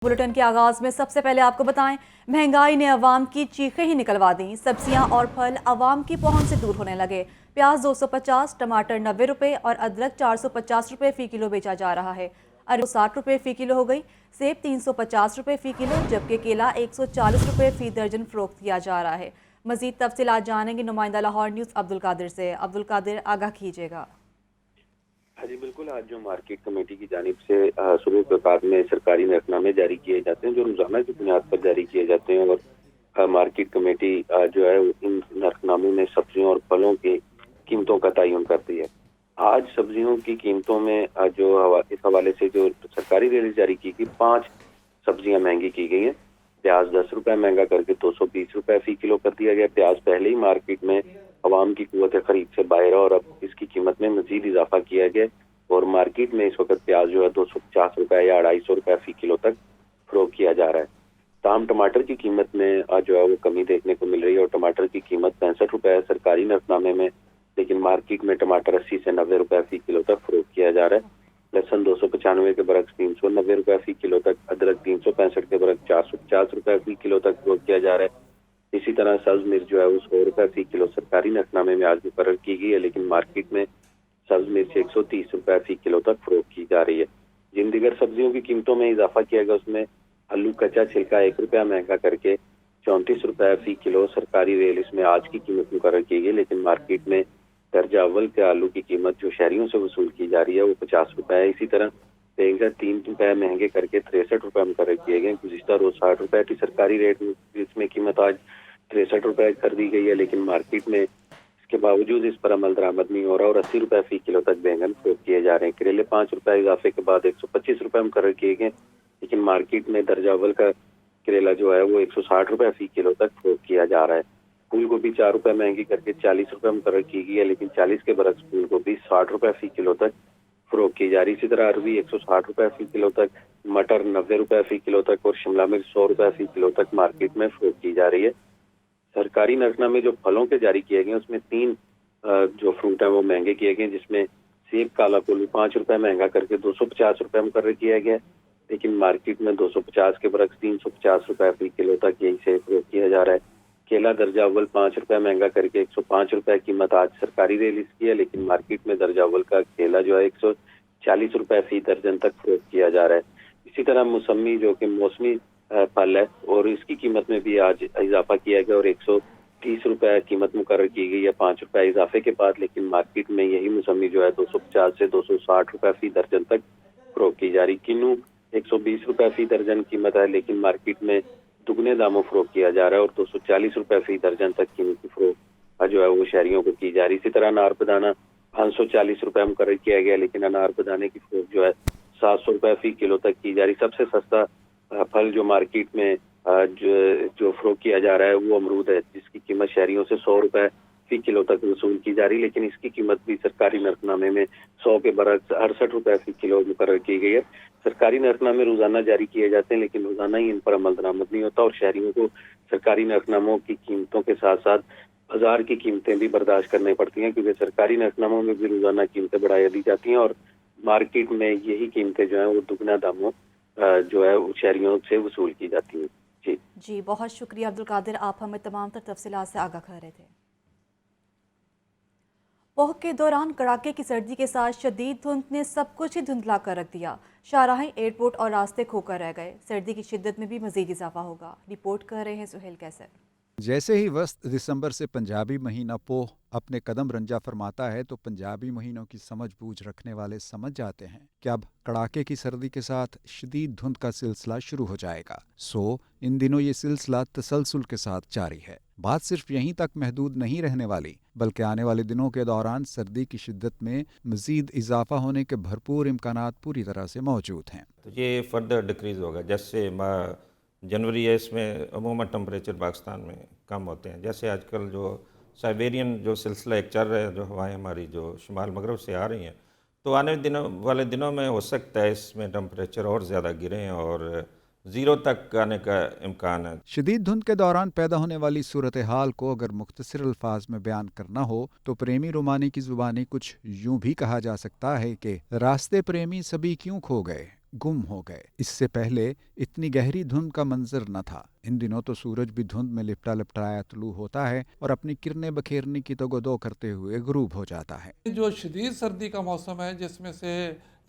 Bulletin के आगाज में सबसे पहले आपको बताएं, महंगाई ने अवाम की चीखें ही निकलवा दी। सब्जियां और फल अवाम की पहुंच से दूर होने लगे। प्याज 250, टमाटर 90 रुपए और अदरक 450 रुपए फी किलो बेचा जा रहा है। अरबी 60 रुपए फी किलो हो गई। सेब 350 रुपए फी किलो, जबकि केला 140 रुपए फी दर्जन फरोख्त किया जा रहा है। मजीद तफसीलात जानेंगे नुमाइंदा लाहौर न्यूज़ अब्दुल कादिर से। अब्दुल कादिर, आगाह कीजिएगा। हाँ जी बिल्कुल। आज जो मार्केट कमेटी की जानिब से सुबह प्रभात में सरकारी नरकनामे जारी किए जाते हैं, जो रोजाना की बुनियाद पर जारी किए जाते हैं, और मार्केट कमेटी जो है इन नरकनामों में सब्जियों और फलों की कीमतों का तयन करती है। आज सब्जियों की कीमतों में इस हवाले से जो सरकारी रिलीज जारी की गई, 5 सब्जियां महंगी की गई हैं। प्याज 10 रुपए महंगा करके 220 रुपए फी किलो कर दिया गया। प्याज पहले ही मार्केट में अवाम की कुव्वत खरीद से बाहर है और अब इसकी कीमत में मजीद इजाफा किया गया और मार्केट में इस वक्त प्याज जो है 250 रुपए या 250 रुपए फी किलो तक फरोख्त किया जा रहा है। ताम टमाटर की कीमत में जो है वो कमी देखने को मिल रही है और टमाटर की कीमत 65 रुपए है सरकारी नरकनामे में, लेकिन मार्केट में टमाटर 80 से 90 रुपए फी किलो तक फरोख्त किया जा रहा है। लहसुन 295 के बरक्स 390 रुपए फी किलो तक, अदरक 365 के बरक्स 450 रुपए फी किलो तक फरोख्त किया जा रहा है। इसी तरह सब्ज मिर्च जो है वो 100 रुपए फी किलो सरकारी नरकनामे में आज मुकर्रर की गई है, लेकिन मार्केट में सब्ज मिर्च 130 रुपए फी किलो तक फरोख्त की जा रही है। जिन दीगर सब्जियों की कीमतों में इजाफा किया गया उसमें आलू कच्चा छिलका 1 रुपया महंगा करके 34 रुपए फी किलो सरकारी रेल इसमें आज की कीमत मुकर्रर की गई, लेकिन मार्केट में दर्जा अव्वल के आलू की कीमत जो शहरियों से वसूल की जा रही है वो 50 रुपए है। इसी तरह बेंगन 3 रुपए महंगे करके 63 रुपए मुकर्रर किए गए। गुज़िश्ता रोज 60 रुपए की सरकारी रेट में इसमें कीमत आज 63 रुपए कर दी गई है, लेकिन मार्केट में इसके बावजूद इस पर अमल दरामद नहीं हो रहा और 80 रुपए फी किलो तक बैंगन फरोख्त किए जा रहे हैं। करेले 5 रुपए इजाफे के बाद 125 रुपए मुकर्रर किए गए, लेकिन मार्केट में दर्जा अव्वल का करेला जो है वो 160 रुपए फी किलो तक फरोख्त किया जा रहा है। फूल गोभी 4 रुपए महंगी करके 40 रुपए मुकर्रर की गई है, लेकिन 40 के बरक्स फूल गोभी 60 रुपए फी किलो तक फरोख्त की जा रही है। इसी तरह अरबी 160 रुपए फी किलो तक, मटर 90 रुपए फी किलो तक और शिमला मिर्च 100 रुपए फी किलो तक मार्केट में फरोख्त की जा रही है। सरकारी नरकनामे जो फलों के जारी किए गए उसमें 3 जो फ्रूट है वो महंगे किए गए, जिसमें सेब काला कोल्हू 5 रुपए महंगा करके 250 रुपए मुकर्रर किया गया, लेकिन मार्केट में 250 के बरक्स 350 रुपए फी किलो तक यही सेब फरोख्त किया जा रहा है। केला दर्जा अव्वल 5 रुपए महंगा करके 105 रुपए कीमत आज सरकारी रिलीज की है, लेकिन मार्केट में दर्जा अव्वल का केला जो है 140 रुपए फी दर्जन तक फरोख्त किया जा रहा है। इसी तरह मौसमी जो कि मौसमी फल है और इसकी कीमत में भी आज इजाफा किया गया और 130 रुपए कीमत मुकर्रर की गई है 5 रुपए इजाफे के बाद, लेकिन मार्केट में यही मौसमी जो है 250 से 260 रुपए फी दर्जन तक फरोख्त की जा रही। किन्नू 120 रुपए फी दर्जन कीमत है, लेकिन मार्केट में दुगने दामों फरोख्त किया जा रहा है और 240 रुपए फी दर्जन तक कीमत की फरोख्त जो है वो शहरियों को की जा रही। इसी तरह अनार बदाना 540 रुपए मुकर्रर किया गया, लेकिन अनार बदाने की फरोख्त जो है 700 रुपए फी किलो तक की जा रही। सबसे सस्ता फल जो मार्केट में जो फरोख्त किया जा रहा है वो अमरूद है, जिसकी कीमत शहरियों से 100 रुपए फी किलो तक वसूल की जा रही, लेकिन इसकी कीमत भी सरकारी नरकनामे में 100 के बरक्स 68 रुपए फी किलो मुकर्रर की गई है। सरकारी नरकनामे रोजाना जारी किए जाते हैं, लेकिन रोजाना ही इन पर अमल दरामद नहीं होता और शहरियों को सरकारी नरकनामों की कीमतों के साथ साथ बाजार की कीमतें भी बर्दाश्त करनी पड़ती हैं, क्योंकि सरकारी नरकनामों में भी रोजाना कीमतें बढ़ाई दी जाती हैं और मार्केट में यही कीमतें जो है वो दुगना दामों जो है शहरियों से वसूल की जाती हैं। जी, बहुत शुक्रिया अब्दुल कादिर, आप हमें तमाम तर तफसीलात से आगाह कर रहे थे। पोह के दौरान कड़ाके की सर्दी के साथ शदीद धुंध ने सब कुछ ही धुंधला कर रख दिया। शाहराहें, एयरपोर्ट और रास्ते खोकर रह गए। सर्दी की शिद्दत में भी मजीद इजाफा होगा। रिपोर्ट कर रहे हैं सुहेल कैसर। जैसे ही वस्त दिसंबर से पंजाबी महीना पोह अपने कदम रंजा फरमाता है तो पंजाबी महीनों की समझ बूझ रखने वाले समझ जाते हैं कि अब कड़ाके की सर्दी के साथ शदीद धुंध का सिलसिला शुरू हो जाएगा। इन दिनों ये सिलसिला तसलसल के साथ जारी है। बात सिर्फ यहीं तक महदूद नहीं रहने वाली, बल्कि आने वाले दिनों के दौरान सर्दी की शिद्दत में मजीद इजाफा होने के भरपूर इम्कानात पूरी तरह से मौजूद हैं। तो ये फर्दर डिक्रीज़ होगा। जैसे जनवरी है, इसमें अमूमन टेम्परेचर पाकिस्तान में कम होते हैं। जैसे आजकल जो साइबेरियन जो सिलसिला एक चल रहा है, जो हवाएं हमारी जो शुमाल मगरब से आ रही हैं, तो आने वाले दिनों में हो सकता है इसमें टेम्परेचर और ज़्यादा गिरें और 0 तक आने का इम्कान है। शदीद धुंध के दौरान पैदा होने वाली सूरत हाल को अगर मुख्तसर अल्फाज में बयान करना हो तो प्रेमी रुमानी की जुबानी कुछ यूं भी कहा जा सकता है कि रास्ते प्रेमी सभी क्यों खो गए, गुम हो गए। इससे पहले इतनी गहरी धुंध का मंजर न था। इन दिनों तो सूरज भी धुंध में लिपटा लिपटाया तुलू होता है और अपनी किरणें बखेरने की तगोदो करते हुए गुरूब हो जाता है। जो शदीद सर्दी का मौसम है जिसमें से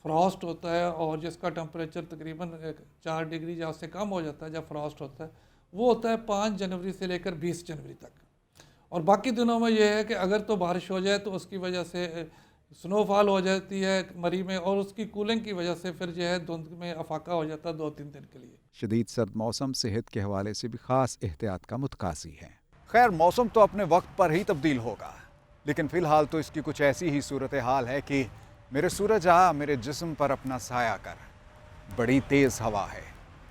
फ्रॉस्ट होता है और जिसका टेम्परेचर तकरीबन 4 डिग्री या उससे कम हो जाता है जब फ्रॉस्ट होता है, वो होता है 5 जनवरी से लेकर 20 जनवरी तक। और बाकी दिनों में ये है कि अगर तो बारिश हो जाए तो उसकी वजह से स्नोफॉल हो जाती है मरी में, और उसकी कूलिंग की वजह से फिर जो है धुंध में अफाका हो जाता है 2-3 दिन के लिए। शदीद सर्द मौसम सेहत के हवाले से भी खास एहतियात का मुतकासी है। खैर, मौसम तो अपने वक्त पर ही तब्दील होगा, लेकिन फ़िलहाल तो इसकी कुछ ऐसी ही सूरत हाल है कि मेरे सूरज आ मेरे जिस्म पर अपना साया कर। बड़ी तेज़ हवा है,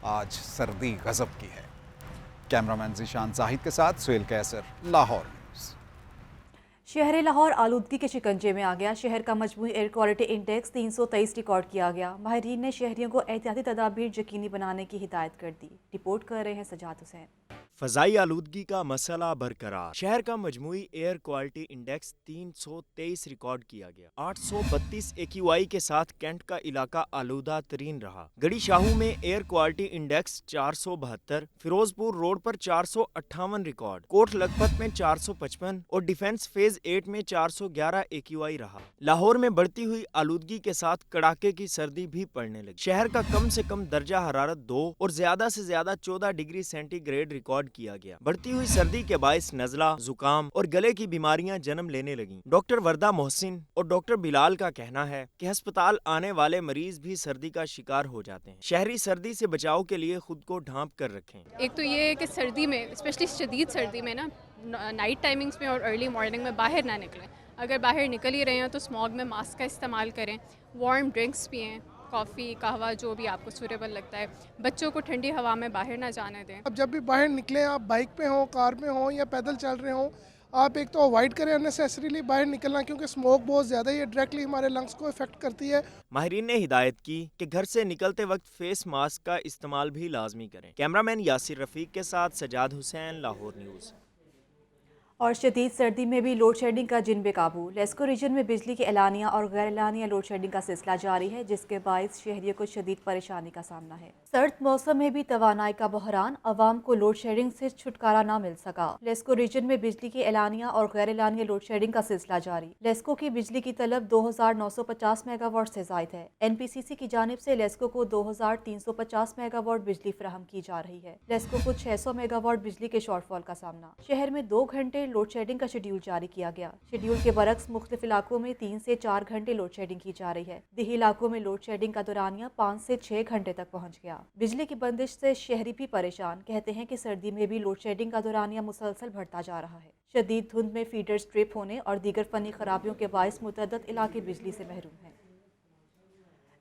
आज सर्दी गज़ब की है। कैमरामैन ज़ीशान जाहिद के साथ सुहेल कैसर, लाहौर न्यूज़। शहर लाहौर आलूदगी के शिकंजे में आ गया। शहर का मजमूई एयर क्वालिटी इंडेक्स 323 रिकॉर्ड किया गया। माहिरीन ने शहरियों को एहतियाती तदाबीर यकीनी बनाने की हिदायत कर दी। रिपोर्ट कर रहे हैं सजाद हुसैन। फ़ज़ाई आलूदगी का मसला बरकरार। शहर का मजमूई एयर क्वालिटी इंडेक्स 323 रिकॉर्ड किया गया। 832 AQI के साथ कैंट का इलाका आलूदा तरीन रहा। गड़ी शाहू में air quality index 472, Ferozepur road पर 458 रिकॉर्ड, कोट लखपत में 455 और डिफेंस फेज 8 में 411 AQI रहा। लाहौर में बढ़ती हुई आलूदगी के साथ कड़ाके की सर्दी भी पड़ने लगी। शहर का कम से कम दर्जा हरारत 2 और ज्यादा से ज्यादा 14 डिग्री सेंटीग्रेड रिकॉर्ड किया गया। बढ़ती हुई सर्दी के बायस नज़ला, जुकाम और गले की बीमारियां जन्म लेने लगीं। डॉक्टर वर्दा मोहसिन और डॉक्टर बिलाल का कहना है कि अस्पताल आने वाले मरीज भी सर्दी का शिकार हो जाते हैं। शहरी सर्दी से बचाव के लिए खुद को ढांप कर रखें। एक तो ये है कि सर्दी में, स्पेशली शदीद सर्दी में ना, नाइट टाइमिंग्स में और अर्ली मॉर्निंग में बाहर ना निकलें। अगर बाहर निकल ही रहे हैं तो स्मॉग में मास्क का इस्तेमाल करें, वार्म ड्रिंक्स पिएं, कॉफ़ी कहवा जो भी आपको सूटेबल लगता है। बच्चों को ठंडी हवा में बाहर ना जाने दें। अब जब भी बाहर निकलें, आप बाइक पे हो, कार में हो या पैदल चल रहे हो, आप एक तो अवॉइड करें अननेसेसरीली बाहर निकलना, क्योंकि स्मोक बहुत ज़्यादा है, डायरेक्टली हमारे लंग्स को इफेक्ट करती है। माहिरीन ने हिदायत की कि घर से निकलते वक्त फेस मास्क का इस्तेमाल भी लाजमी करें। कैमरामैन यासिर रफ़ीक के साथ सजाद हुसैन, लाहौर न्यूज़। और शदीद सर्दी में भी लोड शेडिंग का जिन बेकाबू। लेस्को रीजन में बिजली की एलानिया और गैर एलानिया लोड शेडिंग का सिलसिला जारी है, जिसके बायस शहरियों को शदीद परेशानी का सामना है। सर्द मौसम में भी तवानाई का बहरान, अवाम को लोड शेडिंग से छुटकारा ना मिल सका। लेस्को रीजन में बिजली की एलानिया और गैर एलानिया लोड शेडिंग का सिलसिला जारी। लेस्को की बिजली की तलब 2950 मेगावाट से जायद है। NPCC की जानिब से लेस्को को 2350 मेगावाट बिजली फराहम की जा रही है। लेस्को को 600 मेगावाट बिजली के शॉर्टफॉल का सामना। शहर में 2 घंटे लोड शेडिंग का शेड्यूल जारी किया गया। शेड्यूल के बरक्स मुख्तलिफ इलाकों में 3 से 4 घंटे लोड शेडिंग की जा रही है। देही इलाकों में लोड शेडिंग का दौरानिया 5 से 6 घंटे तक पहुंच गया। बिजली की बंदिश से शहरी भी परेशान। कहते हैं कि सर्दी में भी लोड शेडिंग का दौरानिया मुसलसल बढ़ता जा रहा है। शदीद धुंध में फीडर स्ट्रिप होने और दीगर फनी खराबियों के बायस मुतअद्दिद इलाके बिजली से महरूम हैं।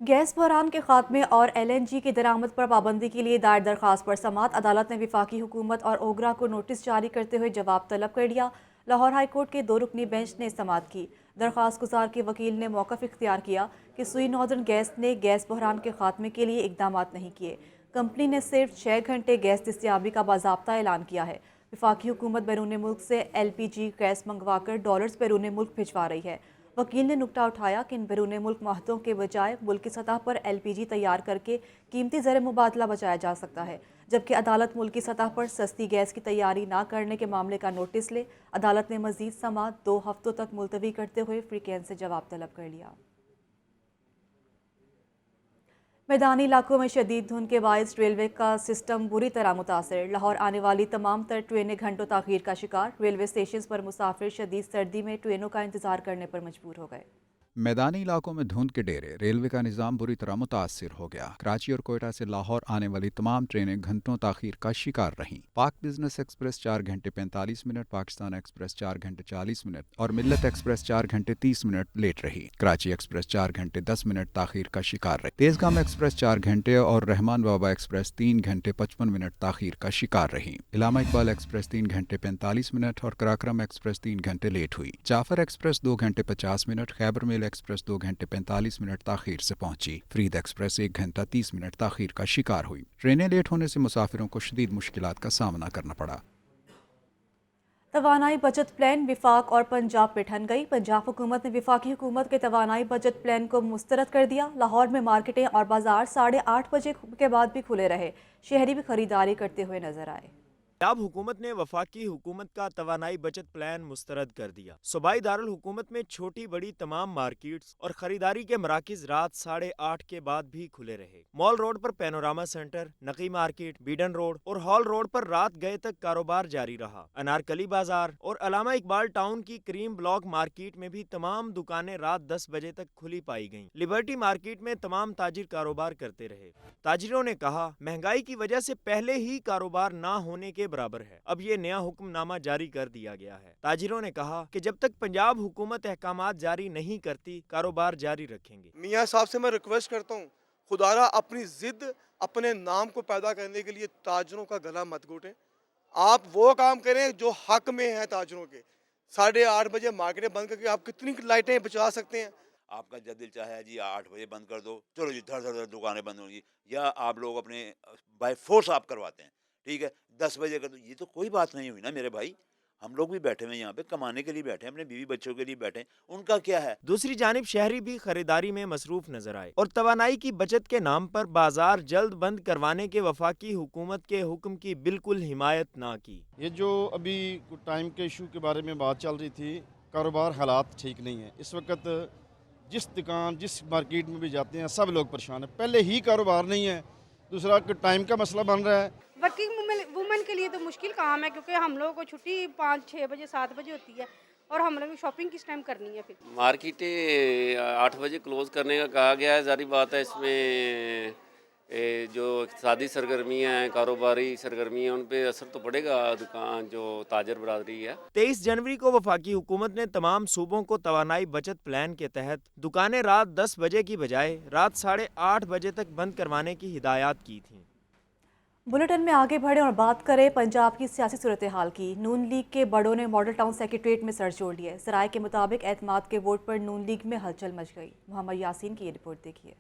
गैस बहरान के खात्मे और LNG की दरामद पर पाबंदी के लिए दायर दरख्वास्त पर समात अदालत ने वफाकी हुकूमत और ओगरा को नोटिस जारी करते हुए जवाब तलब कर लिया। लाहौर हाई कोर्ट के 2 रुकनी बेंच ने समात की। दरख्वास्त गुजार के वकील ने मौक़िफ़ इख्तियार किया कि सुई नॉर्दर्न गैस ने गैस बहरान के खात्मे के लिए इक़दामात नहीं किए। कंपनी ने सिर्फ 6 घंटे गैस दस्तयाबी का बाज़ाब्ता ऐलान किया है। वफाकी हुकूमत बैरून मुल्क से LPG गैस मंगवाकर डॉलर्स बैरून मुल्क भिजवा रही है। वकील ने नुक्ता उठाया कि इन बैरून मुल्क महतों के बजाय मुल्क की सतह पर LPG तैयार करके कीमती ज़र मुबादला बचाया जा सकता है, जबकि अदालत मुल्क की सतह पर सस्ती गैस की तैयारी ना करने के मामले का नोटिस ले। अदालत ने मज़ीद समात 2 हफ्तों तक मुलतवी करते हुए फ्रीकेंस से जवाब तलब कर लिया। मैदानी इलाकों में शदीद धुंध के बायस रेलवे का सिस्टम बुरी तरह मुतासर। लाहौर आने वाली तमाम तर ट्रेनें घंटों ताख़ीर का शिकार। रेलवे स्टेशन पर मुसाफिर शदीद सर्दी में ट्रेनों का इंतज़ार करने पर मजबूर हो गए। मैदानी इलाकों में धुंध के डेरे, रेलवे का निज़ाम बुरी तरह मुतासिर हो गया। कराची और कोयटा से लाहौर आने वाली तमाम ट्रेनें घंटों ताख़ीर का शिकार रहीं। पाक बिजनेस एक्सप्रेस 4 घंटे 45 मिनट, पाकिस्तान एक्सप्रेस 4 घंटे 40 मिनट और मिल्लत एक्सप्रेस 4 घंटे 30 मिनट लेट रही। कराची एक्सप्रेस 4 घंटे 10 मिनट ताख़ीर का शिकार रही। तेजगाम एक्सप्रेस 4 घंटे और रहमान बाबा एक्सप्रेस 3 घंटे 55 मिनट ताख़ीर का शिकार रही। इलामा इकबाल एक्सप्रेस 3 घंटे 45 मिनट और कराक्रम एक्सप्रेस 3 घंटे लेट हुई। जाफर एक्सप्रेस 2 घंटे 50 मिनट, खैबर मेल एक्सप्रेस 2 घंटे 45 मिनट ताख़ीर से पहुंची। फरीद एक्सप्रेस 1 घंटा 30 मिनट ताख़ीर का शिकार हुई। ट्रेनें लेट होने से मुसाफिरों को शदीद मुश्किलात का सामना करना पड़ा। توانائی بچت پلان وفاق اور پنجاب پہ ٹھن گئی۔ پنجاب حکومت نے وفاقی حکومت کے توانائی بچت پلان کو مسترد کر دیا۔ لاہور میں مارکیٹیں اور بازار 8:30 بجے کے بعد بھی کھلے رہے۔ شہری بھی خریداری کرتے ہوئے نظر آئے۔ پنجاب حکومت نے وفاقی حکومت کا توانائی بچت پلان مسترد کر دیا۔ صوبائی دارالحکومت میں چھوٹی بڑی تمام مارکیٹس اور خریداری کے مراکز رات 8:30 کے بعد بھی کھلے رہے۔ مال روڈ پر panorama centre, Naqi market, بیڈن road اور ہال روڈ پر رات گئے تک کاروبار جاری رہا۔ انارکلی بازار اور علامہ اقبال ٹاؤن کی کریم بلاک مارکیٹ میں بھی تمام دکانیں رات 10 بجے تک کھلی پائی گئیں۔ لبرٹی مارکیٹ میں تمام تاجر کاروبار کرتے رہے۔ تاجروں نے کہا مہنگائی کی وجہ سے پہلے ہی کاروبار نہ ہونے کے برابر ہے، اب یہ نیا حکم نامہ جاری کر دیا گیا ہے۔ تاجروں نے کہا کہ جب تک پنجاب حکومت احکامات جاری نہیں کرتی کاروبار جاری رکھیں گے۔ میاں صاحب سے میں ریکویسٹ کرتا ہوں خدا را اپنی ضد اپنے نام کو پیدا کرنے کے لیے تاجروں کا گلا مت گھوٹیں۔ آپ وہ کام کریں جو حق میں ہیں تاجروں کے۔ 8:30 بجے مارکیٹیں بند کر کے آپ کتنی لائٹیں بچا سکتے ہیں؟ آپ کا جب دل چاہے جی 8 بجے بند کر دو، چلو جی دھڑ دھڑ دھڑ دکانیں بند ہوں گی، یا آپ لوگ اپنے بائی فورس آپ کرواتے ہیں، ٹھیک ہے 10 بجے کر دو، یہ تو کوئی بات نہیں ہوئی نا میرے بھائی۔ ہم لوگ بھی بیٹھے ہوئے یہاں پہ کمانے کے لیے بیٹھے ہیں، اپنے بیوی بچوں کے لیے بیٹھے ہیں، ان کا کیا ہے؟ دوسری جانب شہری بھی خریداری میں مصروف نظر آئے اور توانائی کی بچت کے نام پر بازار جلد بند کروانے کے وفاقی حکومت کے حکم کی بالکل حمایت نہ کی۔ یہ جو ابھی ٹائم کے ایشو کے بارے میں بات چل رہی تھی، کاروبار حالات ٹھیک نہیں ہیں اس وقت۔ جس دکان جس مارکیٹ میں بھی جاتے ہیں سب لوگ پریشان ہیں، پہلے ہی کاروبار نہیں ہے، دوسرا ٹائم کا مسئلہ بن رہا ہے۔ ورکنگ وومن کے لیے تو مشکل کام ہے، کیونکہ ہم لوگوں کو چھٹی 5-6 بجے 7 بجے ہوتی ہے اور ہم لوگ شاپنگ کس ٹائم کرنی ہے؟ پھر مارکیٹیں 8 بجے کلوز کرنے کا کہا گیا ہے۔ ظاہری بات ہے اس میں جو اقتصادی سرگرمیاں ہیں، کاروباری سرگرمیاں، ان پہ اثر تو پڑے گا دکان جو تاجر برادری ہے۔ 23 جنوری کو وفاقی حکومت نے تمام صوبوں کو توانائی بچت پلان کے تحت دکانیں رات 10 بجے کی بجائے رات 8:30 بجے تک بند کروانے کی ہدایات کی تھیں۔ بلیٹن میں آگے بڑھیں اور بات کریں پنجاب کی سیاسی صورتحال کی۔ نون لیگ کے بڑوں نے ماڈل ٹاؤن سیکریٹریٹ میں سر جوڑ لیے۔ ذرائع کے مطابق اعتماد کے ووٹ پر نون لیگ میں ہلچل مچ گئی۔ محمد یاسین کی یہ رپورٹ دیکھیے۔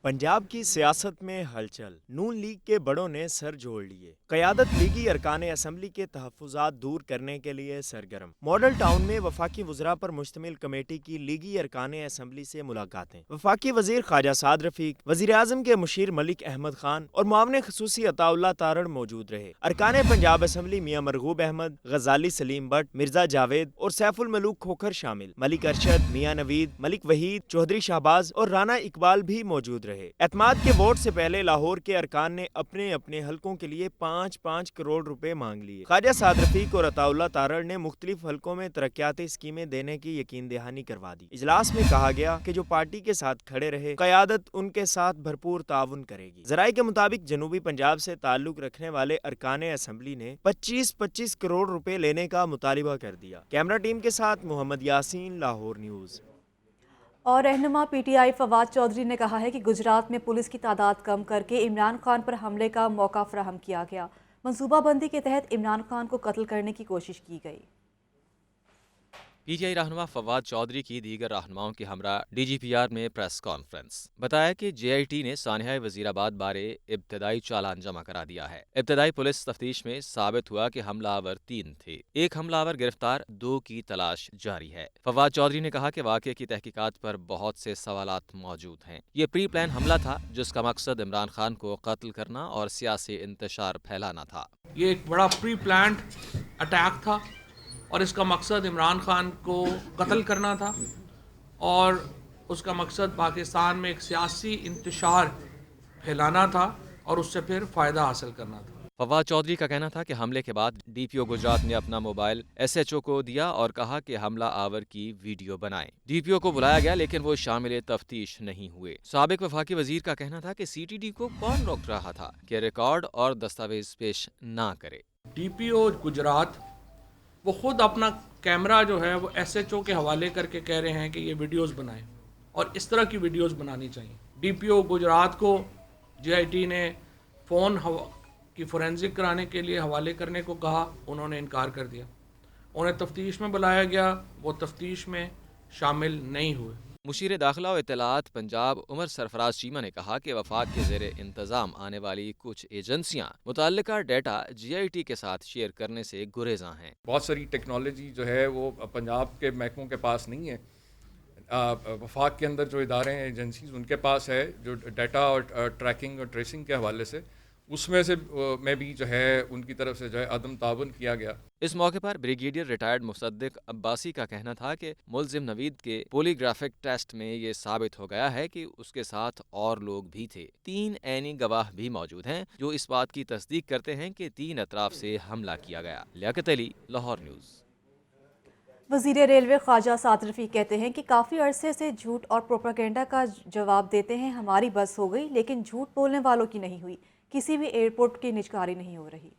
پنجاب کی سیاست میں ہلچل، نون لیگ کے بڑوں نے سر جوڑ لیے۔ قیادت لیگی ارکان اسمبلی کے تحفظات دور کرنے کے لیے سرگرم۔ ماڈل ٹاؤن میں وفاقی وزراء پر مشتمل کمیٹی کی لیگی ارکان اسمبلی سے ملاقاتیں۔ وفاقی وزیر خواجہ سعد رفیق، وزیر اعظم کے مشیر ملک احمد خان اور معاون خصوصی عطا اللہ تارڑ موجود رہے۔ ارکان پنجاب اسمبلی میاں مرغوب احمد، غزالی سلیم بٹ، مرزا جاوید اور سیف الملوک کھوکھر شامل۔ ملک ارشد، میاں نوید، ملک وحید، چودھری شہباز اور رانا اقبال بھی موجود رہے۔ اعتماد کے ووٹ سے پہلے لاہور کے ارکان نے اپنے اپنے حلقوں کے لیے 5-5 کروڑ روپے مانگ لیے۔ خواجہ سعد رفیق اور عطا اللہ تارڑ نے مختلف حلقوں میں ترقیاتی اسکیمیں دینے کی یقین دہانی کروا دی۔ اجلاس میں کہا گیا کہ جو پارٹی کے ساتھ کھڑے رہے، قیادت ان کے ساتھ بھرپور تعاون کرے گی۔ ذرائع کے مطابق جنوبی پنجاب سے تعلق رکھنے والے ارکان اسمبلی نے 25-25 کروڑ روپے لینے کا مطالبہ کر دیا۔ کیمرہ ٹیم کے ساتھ محمد یاسین، لاہور نیوز۔ اور رہنما P T I Fawad Chaudhry نے کہا ہے کہ گجرات میں پولیس کی تعداد کم کر کے عمران خان پر حملے کا موقع فراہم کیا گیا۔ منصوبہ بندی کے تحت عمران خان کو قتل کرنے کی کوشش کی گئی۔ پی ٹی آئی رہنما فواد چودھری کی دیگر رہنماؤں کے ہمراہ ڈی جی پی آر میں پریس کانفرنس۔ بتایا کہ جے آئی ٹی نے سانحہ وزیر آباد بارے ابتدائی چالان جمع کرا دیا ہے۔ ابتدائی پولیس تفتیش میں ثابت ہوا کہ حملہ آور 3 تھے، ایک حملہ آور گرفتار، 2 کی تلاش جاری ہے۔ فواد چودھری نے کہا کہ واقعے کی تحقیقات پر بہت سے سوالات موجود ہیں۔ یہ پری پلان حملہ تھا جس کا مقصد عمران خان کو قتل کرنا اور سیاسی انتشار پھیلانا تھا۔ یہ ایک بڑا پری پلانڈ اٹیک تھا اور اس کا مقصد عمران خان کو قتل کرنا تھا اور اس کا مقصد پاکستان میں ایک سیاسی انتشار پھیلانا تھا اور اس سے پھر فائدہ حاصل کرنا تھا۔ فواد چودھری کا کہنا تھا کہ حملے کے بعد ڈی پی او گجرات نے اپنا موبائل ایس ایچ او کو دیا اور کہا کہ حملہ آور کی ویڈیو بنائیں۔ ڈی پی او کو بلایا گیا لیکن وہ شامل تفتیش نہیں ہوئے۔ سابق وفاقی وزیر کا کہنا تھا کہ سی ٹی ڈی کو کون روک رہا تھا کہ ریکارڈ اور دستاویز پیش نہ کرے۔ ڈی پی او گجرات وہ خود اپنا کیمرہ جو ہے وہ ایس ایچ او کے حوالے کر کے کہہ رہے ہیں کہ یہ ویڈیوز بنائیں اور اس طرح کی ویڈیوز بنانی چاہیے۔ ڈی پی او گجرات کو جے آئی ٹی نے فون کی فورینزک کرانے کے لیے حوالے کرنے کو کہا، انہوں نے انکار کر دیا۔ انہیں تفتیش میں بلایا گیا، وہ تفتیش میں شامل نہیں ہوئے۔ मुशीर दाखिला और इत्तलात पंजाब उमर सरफराज चीमा ने कहा कि वफाक के ज़ेरे इंतज़ाम आने वाली कुछ एजेंसियाँ मुतल्लिका डेटा GIT के साथ शेयर करने से गुरेज़ां हैं। बहुत सारी टेक्नोलॉजी जो है वो पंजाब के महकमों के पास नहीं है, वफाक के अंदर जो इदारे हैं एजेंसीज उनके पास है, जो डाटा और ट्रैकिंग और ट्रेसिंग के हवाले से उसमें से में भी जो है उनकी तरफ से जो है अदम ताबन किया गया। इस मौके पर ब्रिगेडियर रिटायर्ड मुसद्दिक अब्बासी का कहना था कि मुलजिम नवीद के पॉलीग्राफिक टेस्ट में ये साबित हो गया है कि उसके साथ और लोग भी थे। 3 ऐनी गवाह भी मौजूद हैं जो इस बात की तस्दीक करते हैं कि 3 अतराफ से हमला किया गया। लियाकत अली, लाहौर न्यूज़। वज़ीर रेलवे ख्वाजा साद रफ़ी कहते हैं कि काफ़ी अरसे से झूठ और प्रोपेगेंडा का जवाब देते हैं, हमारी बस हो गई, लेकिन झूठ बोलने वालों की नहीं हुई। किसी भी एयरपोर्ट की निजकारी नहीं हो रही।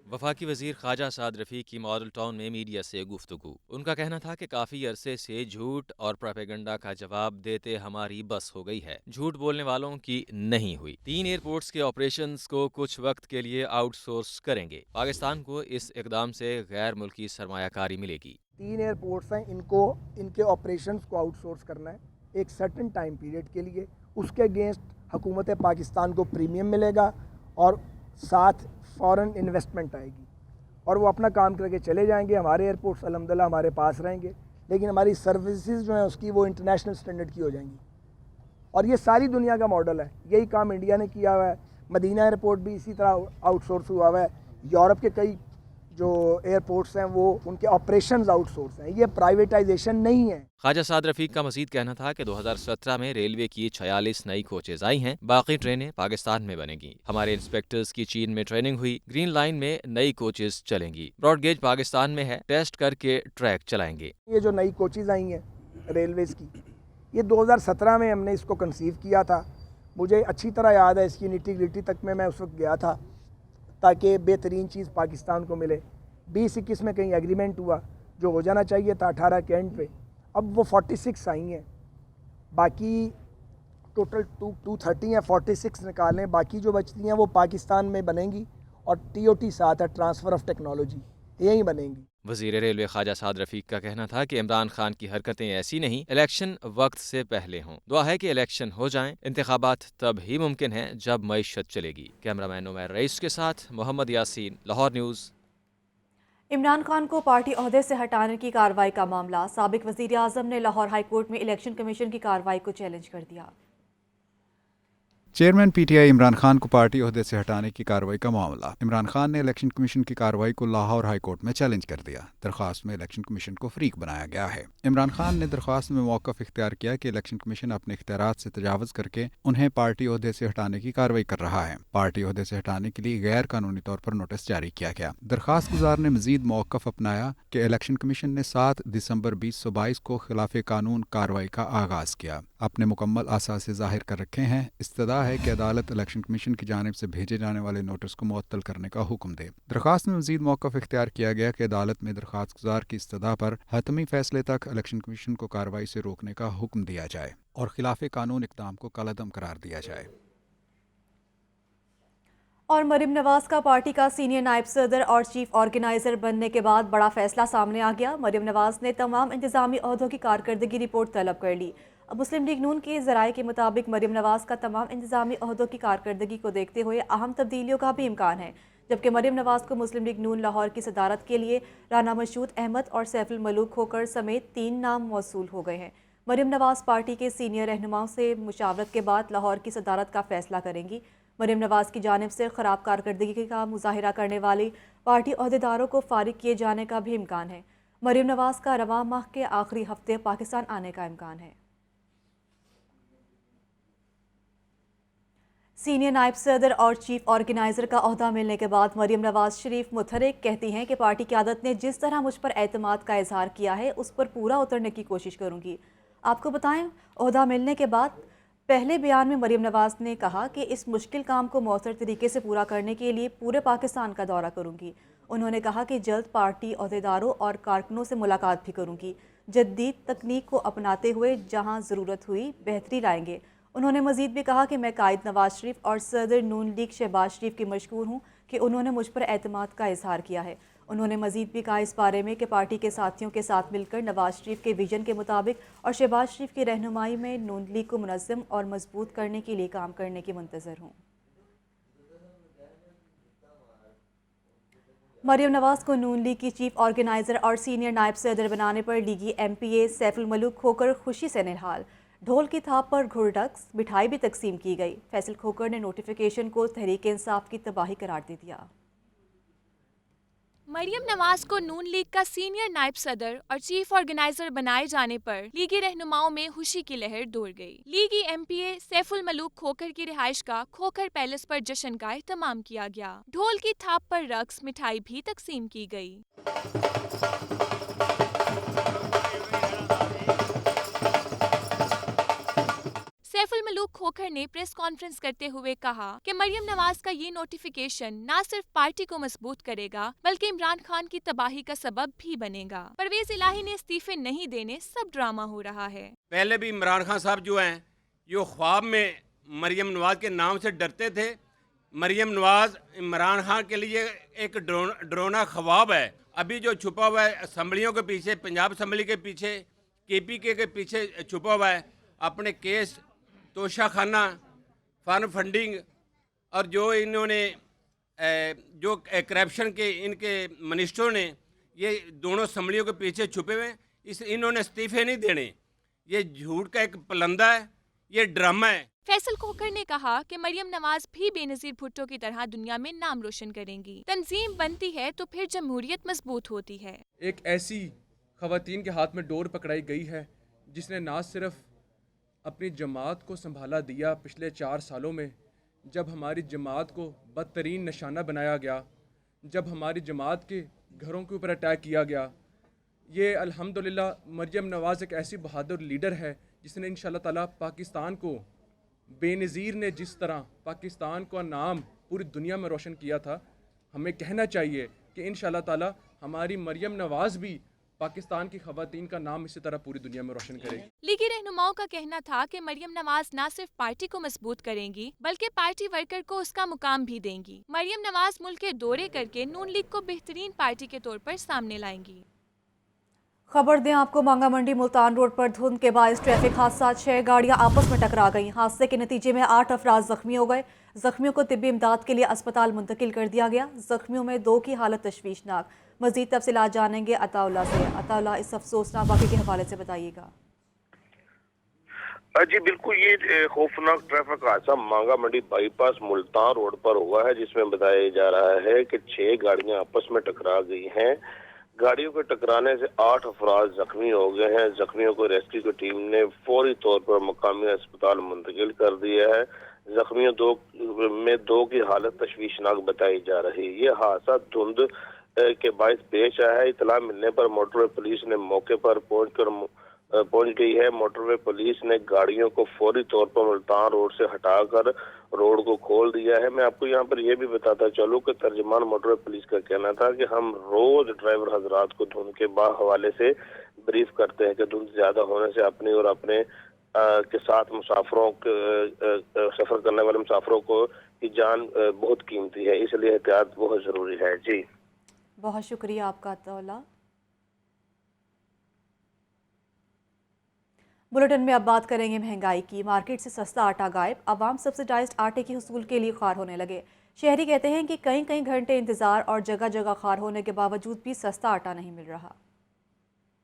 वफाकी वज़ीर ख्वाजा साद रफ़ी की मॉडल टाउन में मीडिया से गुफ्तगू। उनका कहना था कि काफ़ी अरसे से झूठ और प्रोपेगेंडा का जवाब देते हमारी बस हो गई है, झूठ बोलने वालों की नहीं हुई। 3 एयरपोर्ट्स के ऑपरेशंस को कुछ वक्त के लिए आउटसोर्स करेंगे। पाकिस्तान को इस इकदाम से गैर मुल्की सरमायाकारी मिलेगी। 3 एयरपोर्ट्स हैं, इनको इनके ऑपरेशंस को आउटसोर्स करना है एक सर्टेन टाइम पीरियड के लिए। उसके अगेंस्ट हुकूमत पाकिस्तान को प्रीमियम मिलेगा और साथ फॉरेन इन्वेस्टमेंट आएगी और वो अपना काम करके चले जाएंगे। हमारे एयरपोर्ट्स अल्हम्दुलिल्लाह हमारे पास रहेंगे, लेकिन हमारी सर्विसेज जो हैं उसकी वो इंटरनेशनल स्टैंडर्ड की हो जाएंगी। और ये सारी दुनिया का मॉडल है, यही काम इंडिया ने किया हुआ है। मदीना एयरपोर्ट भी इसी तरह आउटसोर्स हुआ हुआ है। यूरोप के कई जो एयरपोर्ट्स हैं वो उनके ऑपरेशंस आउटसोर्स हैं, ये प्राइवेटाइजेशन नहीं है। ख्वाजा साद रफ़ीक का मज़ीद कहना था कि 2017 में रेलवे की 46 नई कोचेज आई हैं, बाकी ट्रेनें पाकिस्तान में बनेंगी। हमारे इंस्पेक्टर्स की चीन में ट्रेनिंग हुई, ग्रीन लाइन में नई कोचेज चलेंगी। ब्रॉडगेज पाकिस्तान में है, टेस्ट करके ट्रैक चलाएंगे। ये जो नई कोचेज आई हैं रेलवेज़ की, ये 2017 में हमने इसको कंसीव किया था। मुझे अच्छी तरह याद है, इसकी निटी-ग्रिटी तक में मैं उस वक्त गया था ताकि बेहतरीन चीज़ पाकिस्तान को मिले। 2021 में कहीं एग्रीमेंट हुआ जो हो जाना चाहिए था 18 के एंड पे, अब वो 46 आई हैं, बाकी टोटल 230 हैं, 46 निकालें, बाकी जो बचती हैं वो पाकिस्तान में बनेंगी और TOT साथ है, ट्रांसफ़र ऑफ टेक्नोलॉजी, यहीं बनेंगी। वज़ीर रेलवे ख्वाजा साद रफ़ीक का कहना था कि इमरान खान की हरकतें ऐसी नहीं, इलेक्शन वक्त से पहले हों। दुआ है कि इलेक्शन हो जाएं, इंतखाबात तब ही मुमकिन है जब मईशत चलेगी। कैमरामैन उमर रईस के साथ मोहम्मद यासीन, लाहौर न्यूज़। इमरान खान को पार्टी ओहदे से हटाने की कार्रवाई का मामला, साबिक वज़ीर आज़म ने लाहौर हाई कोर्ट में इलेक्शन कमीशन की कार्रवाई को चैलेंज कर दिया। चेयरमैन PTI इमरान खान को पार्टी ओहदे से हटाने की कार्रवाई का मामला। इमरान खान ने इलेक्शन कमीशन की कार्रवाई को लाहौर हाई कोर्ट में चैलेंज कर दिया। दरख्वास्त में इलेक्शन कमीशन को फ्रीक बनाया गया है। इमरान खान ने दरख्वास्त में मौक़िफ़ इख्तियार किया कि इलेक्शन कमीशन अपने इख्तियारात से तजावज़ करके उन्हें पार्टी ओहदे से हटाने की कार्रवाई कर रहा है। पार्टी ओहदे से हटाने के लिए गैर कानूनी तौर पर नोटिस जारी किया गया। दरख्वास्त गुजार ने मजीद मौक़िफ़ अपनाया कि इलेक्शन कमीशन ने 7 दिसंबर 2022 को खिलाफ कानून कार्रवाई का आगाज़ किया। अपने मुकम्मल आसासे ज़ाहिर कर रखे हैं। इस्तदा है कि अदालत इलेक्शन कमीशन की जानिब से भेजे जाने वाले नोटिस को मुअत्तल करने का हुक्म दे। दरख्वास्त में मजीद मौक़िफ़ इख्तियार किया गया कि अदालत में दरख्वास्त गुजार की इस्तदा पर हतमी फैसले तक इलेक्शन कमीशन को कार्रवाई से रोकने का हुक्म दिया जाए और खिलाफ कानून इक़दाम को कलअदम करार दिया जाए। और मरीम नवाज का पार्टी का सीनियर नायब सदर और चीफ ऑर्गेनाइजर बनने के बाद बड़ा फैसला सामने आ गया। मरीम नवाज ने तमाम इंतजामी ओहदों की कारकर्दगी रिपोर्ट तलब कर ली। अब मुस्लिम लीग नून के ज़राए के मुताबिक मरीम नवाज का तमाम इंतजामी ओहदों की कारकर्दगी को देखते हुए अहम तब्दीलियों का भी इम्कान है, जबकि मरीम नवाज को मुस्लिम लीग नून लाहौर की सदारत के लिए राना मशहूद अहमद और सैफुल मलूक खोकर समेत 3 नाम मौसूल हो गए हैं। मरीम नवाज पार्टी के सीनियर रहनुमाओं से मुशावरत के बाद लाहौर की सदारत का फैसला करेंगी। मरीम नवाज की जानिब से ख़राब कारकर्दगी का मुजाहिरा करने वाली पार्टी अहदेदारों को फारिग किए जाने का भी इम्कान है। मरीम नवाज का रवां माह के आखिरी हफ्ते पाकिस्तान आने का इम्कान है। सीनियर नायब सदर और चीफ ऑर्गेनाइज़र का ओहदा मिलने के बाद मरीम नवाज शरीफ मुतहरिक कहती हैं कि पार्टी क़यादत ने जिस तरह मुझ पर एतमाद का इजहार किया है उस पर पूरा उतरने की कोशिश करूँगी। आपको बताएं, ओहदा मिलने के बाद पहले बयान में मरीम नवाज ने कहा कि इस मुश्किल काम को मौसर तरीके से पूरा करने के लिए पूरे पाकिस्तान का दौरा करूँगी। उन्होंने कहा कि जल्द पार्टी अहदेदारों और कारकुनों से मुलाकात भी करूँगी। जदीद तकनीक को अपनाते हुए जहाँ ज़रूरत हुई बेहतरी लाएंगे। उन्होंने मज़ीद भी कहा कि मैं कायद नवाज शरीफ और सदर नून लीग शहबाज शरीफ की मशकूर हूँ कि उन्होंने मुझ पर एतमाद का इजहार किया है। उन्होंने मजीद भी कहा इस बारे में कि पार्टी के साथियों के साथ मिलकर नवाज शरीफ के विजन के मुताबिक और शहबाज शरीफ की रहनुमाई में नून लीग को मुनज़्ज़म और मजबूत करने के लिए काम करने की मुंतज़र हूँ। मरियम नवाज को नून लीग की चीफ ऑर्गेनाइज़र और सीनियर नायब सदर बनाने पर लीगी MPA सैफुल मलूक खोकर खुशी से निहाल। ढोल की थाप पर घुड़डक्स मिठाई भी तकसीम की गई। फैसल खोकर ने नोटिफिकेशन को तहरीक इंसाफ की तबाही करार दे दिया। मरियम नवाज को नून लीग का सीनियर नायब सदर और चीफ ऑर्गेनाइजर बनाए जाने पर लीगी रहनुमाओं में खुशी की लहर दौड़ गई। लीगी MPA सैफुल मलूक खोखर की रिहाइश का खोखर पैलेस पर जश्न का एहतमाम किया गया। ढोल की थाप पर रक्स मिठाई भी तकसीम की गई। सैफुल मलूक खोखर ने प्रेस कॉन्फ्रेंस करते हुए कहा कि मरियम नवाज का ये नोटिफिकेशन न सिर्फ पार्टी को मजबूत करेगा बल्कि इमरान खान की तबाही का सबब भी बनेगा। परवेज इलाही ने इस्तीफे नहीं देने सब ड्रामा हो रहा है। पहले भी इमरान खान साहब जो हैं ये ख्वाब में मरियम नवाज के नाम से डरते थे। मरियम नवाज इमरान खान के लिए एक डरोना ख्वाब है। अभी जो छुपा हुआ है असम्बलियों के पीछे, पंजाब असम्बली के पीछे, KPK के पीछे छुपा हुआ है, अपने केस तोशा खाना, फन फंडिंग और जो इन्होंने जो करप्शन के इनके मिनिस्टरों ने ये दोनों असम्बलियों के पीछे छुपे हुए हैं। इन्होंने इस्तीफे नहीं देने। ये झूठ का एक पलंदा है, ये ड्रामा है। फैसल खोखर ने कहा कि मरियम नवाज भी बेनज़ीर भुट्टो की तरह दुनिया में नाम रोशन करेंगी। तंजीम बनती है तो फिर जमहूरियत मजबूत होती है। एक ऐसी खवातीन के हाथ में डोर पकड़ाई गई है जिसने ना सिर्फ अपनी जमात को संभाला दिया पिछले 4 सालों में, जब हमारी जमात को बदतरीन निशाना बनाया गया, जब हमारी जमात के घरों के ऊपर अटैक किया गया। ये अल्हम्दुलिल्लाह मरियम नवाज़ एक ऐसी बहादुर लीडर है जिसने इंशाअल्लाह ताला पाकिस्तान को, बेनज़ीर ने जिस तरह पाकिस्तान का नाम पूरी दुनिया में रोशन किया था, हमें कहना चाहिए कि इंशाअल्लाह ताला हमारी मरियम नवाज़ भी पाकिस्तान की खवातीन का नाम इसी तरह पूरी दुनिया में रोशन करेगी। लीगी रहनुमाओं का कहना था कि मरियम नवाज न सिर्फ पार्टी को मजबूत करेंगी बल्कि पार्टी वर्कर को उसका मुकाम भी देंगी। मरियम नवाज मुल्क के दौरे करके नून लीग को बेहतरीन पार्टी के तौर पर सामने लाएंगी। खबर दें आपको, मांगा मंडी मुल्तान रोड पर धुंध के बायस ट्रैफिक हादसा, 6 गाड़ियां आपस में टकरा गईं। हादसे के नतीजे में 8 अफराद जख्मी हो गए। जख्मियों को तिब्बी इमदाद के लिए अस्पताल मुंतकिल कर दिया गया। जख्मियों में 2 की हालत तशवीशनाक। मजीद तफसीलात जानेंगे अताउल्ला से। अताउल्ला, इस अफसोसनाक वाक़े के हवाले से बताइएगा। जी बिल्कुल, ये खौफनाक ट्रैफिक हादसा मांगा मंडी बाईपास मुल्तान रोड पर हुआ है, जिसमें बताया जा रहा है कि 6 गाड़ियां आपस में टकरा गई हैं। गाड़ियों के टकराने से 8 अफराद जख्मी हो गए हैं। जख्मियों को रेस्क्यू की टीम ने फौरी तौर पर मकामी अस्पताल मुंतकिल कर दिया है। जख्मियों में 2 की हालत तशवीशनाक बताई जा रही है। ये हादसा धुंध के बायस पेश आया है। इतला मिलने पर मोटरवे पुलिस ने मौके पर पहुंच गई है। मोटरवे पुलिस ने गाड़ियों को फौरी तौर पर मुल्तान रोड से हटाकर रोड को खोल दिया है। मैं आपको यहाँ पर यह भी बताता चलूँ कि तर्जमान मोटरवे पुलिस का कहना था कि हम रोज ड्राइवर हजरात को धुंध के हवाले से ब्रीफ करते हैं कि धुंध ज्यादा होने से अपनी और अपने के साथ मुसाफिरों सफर करने वाले मुसाफिरों को की जान बहुत कीमती है, इसलिए एहतियात बहुत जरूरी है। जी बहुत शुक्रिया आपका अताउल्ला। बुलेटिन में अब बात करेंगे महंगाई की। मार्केट से सस्ता आटा गायब, आवाम सब्सिडाइज्ड आटे की हुसूल के लिए ख्वार होने लगे। शहरी कहते हैं कि कई घंटे इंतजार और जगह जगह ख्वार होने के बावजूद भी सस्ता आटा नहीं मिल रहा।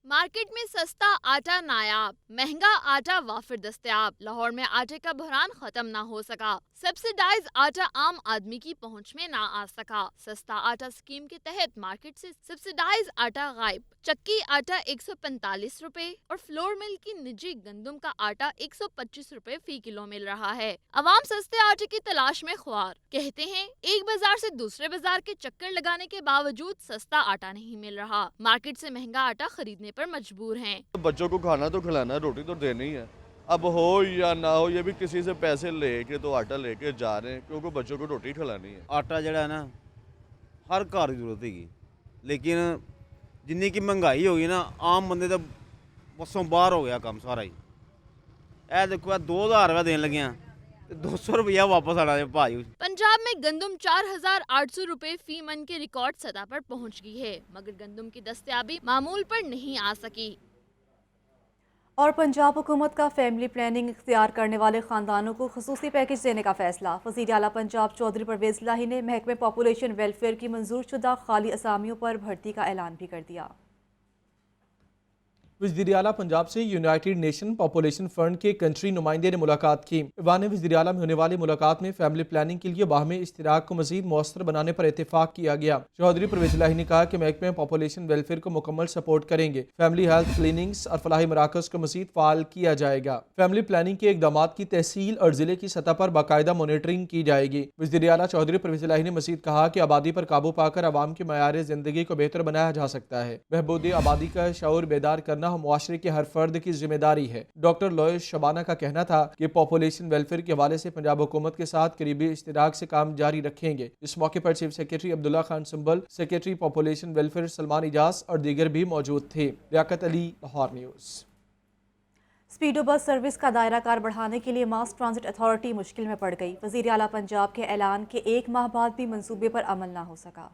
मार्केट में सस्ता आटा नायाब, महंगा आटा वाफिर दस्तयाब। लाहौर में आटे का बहरान खत्म ना हो सका। सब्सिडाइज आटा आम आदमी की पहुंच में ना आ सका। सस्ता आटा स्कीम के तहत मार्केट से सब्सिडाइज आटा गायब। चक्की आटा 145 रुपए और फ्लोर मिल की निजी गंदम का आटा 125 रुपए फी किलो मिल रहा है। अवाम सस्ते आटे की तलाश में ख्वार। कहते हैं एक बाजार से दूसरे बाजार के चक्कर लगाने के बावजूद सस्ता आटा नहीं मिल रहा। मार्केट से महंगा आटा खरीदने पर मजबूर हैं। बच्चों को खाना तो खिलाना है, रोटी तो देनी ही है। अब हो या ना हो, ये भी किसी से पैसे लेके तो आटा लेके जा रहे हैं, क्योंकि बच्चों को रोटी खिलानी है। आटा जड़ा है ना हर घर की जरूरत है, लेकिन जिन्नी की महंगाई होगी ना आम बंदे तो बसों बाहर हो गया काम सारा ही। ए देखो 2000 रुपया देन लगे हैं 200 रुपया वापस आना है भाई। पंजाब में गंदम 4,800 रुपए फी मन के रिकॉर्ड सतह पर पहुंच गई है, मगर गंदम की दस्तयाबी मामूल पर नहीं आ सकी। और पंजाब हुकूमत का फैमिली प्लानिंग इख्तियार करने वाले ख़ानदानों को खुसूसी पैकेज देने का फैसला। वज़ीर आला पंजाब चौधरी परवेज़ इलाही ने महकमे पॉपुलेशन वेलफेयर की मंजूर शुदा खाली असामियों पर भर्ती का ऐलान भी कर दिया। वज़ीर आला पंजाब से यूनाइटेड नेशन पॉपुलेशन फंड के कंट्री नुमाइंदे ने मुलाकात की। ईवान वज़ीर आला में होने वाली मुलाकात में फैमिली प्लानिंग के लिए बाहमी इश्तिराक को मज़ीद मौसर बनाने पर इत्तेफाक किया गया। चौधरी परवेज़ इलाही ने कहा कि महकमे पॉपुलेशन वेलफेयर को मुकम्मल सपोर्ट करेंगे। फैमिली हेल्थ क्लिनिक्स और फलाही मराकज़ को मज़ीद फ़ाल किया जाएगा। फैमिली प्लानिंग के इक़दाम की तहसील और ज़िले की सतह पर बाकायदा मॉनिटरिंग की जाएगी। वज़ीर आला चौधरी परवेज़ इलाही ने मज़ीद कहा कि आबादी पर काबू पाकर आवाम के मयार ज़िंदगी को बेहतर बनाया जा सकता है। बहबूद आबादी का शऊर बेदार करना मुआशरे के हर फर्द की जिम्मेदारी है। डॉक्टर लोइस शबाना का कहना था कि पॉपुलेशन वेलफेयर के हवाले से पंजाब हुकूमत के साथ करीबी इश्तिराक से काम जारी रखेंगे। इस मौके पर chief secretary Abdullah Khan Sambal, secretary population welfare Salman Ijaz और दीगर भी मौजूद थे। Liaquat Ali, Lahore news. Speedo bus service का दायरा कार बढ़ाने के लिए मास ट्रांजिट अथॉरिटी मुश्किल में पड़ गई। वज़ीर आला पंजाब के ऐलान के एक माह बाद भी मंसूबे पर अमल ना हो सका।